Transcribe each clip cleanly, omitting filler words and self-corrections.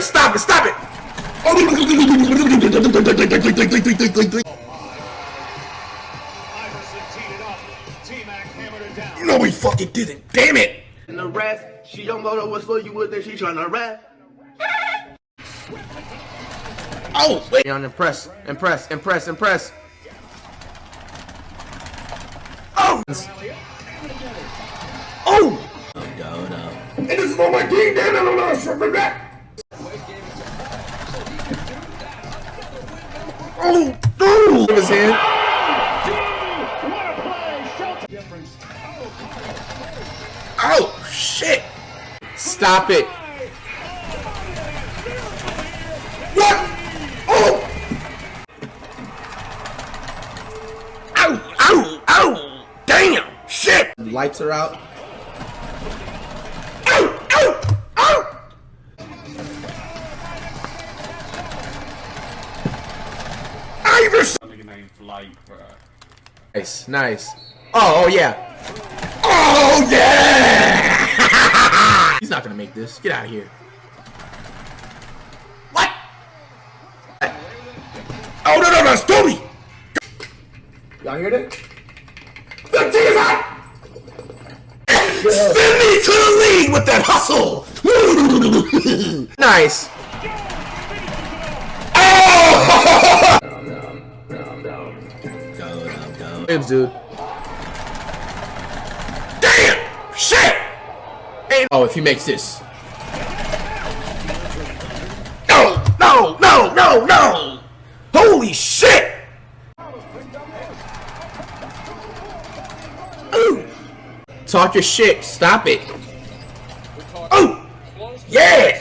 Stop it! Stop it! No, he fucking didn't. Damn it! In the rest, she don't know what's for you with it. She trying to rap. Oh, wait. Impress. Oh! Oh! No. And this is on my game, damn it, I don't know, short back. Oh, dude! His hand. Oh, shit! Stop it! What? Oh! Ow! Ow! Ow! Damn! Shit! The lights are out. Ow! Ow! Ow! Nice, nice. Oh yeah. Oh yeah! He's not gonna make this. Get out of here. What? Oh no, it's Toby! Y'all hear that? The team is out! Send me to the league with that hustle! Nice. Oh! Go. Limbs, dude. Damn! Shit! Oh, if he makes this. No! Holy shit! Ooh! Talk your shit. Stop it. Oh! Yeah!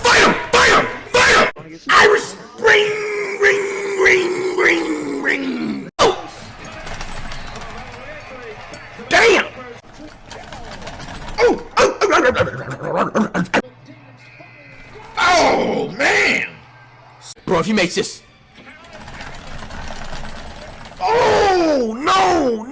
Fire! Irish Spring! Ring! Oh! Damn! Oh, man! Bro, if he makes this. Oh, no!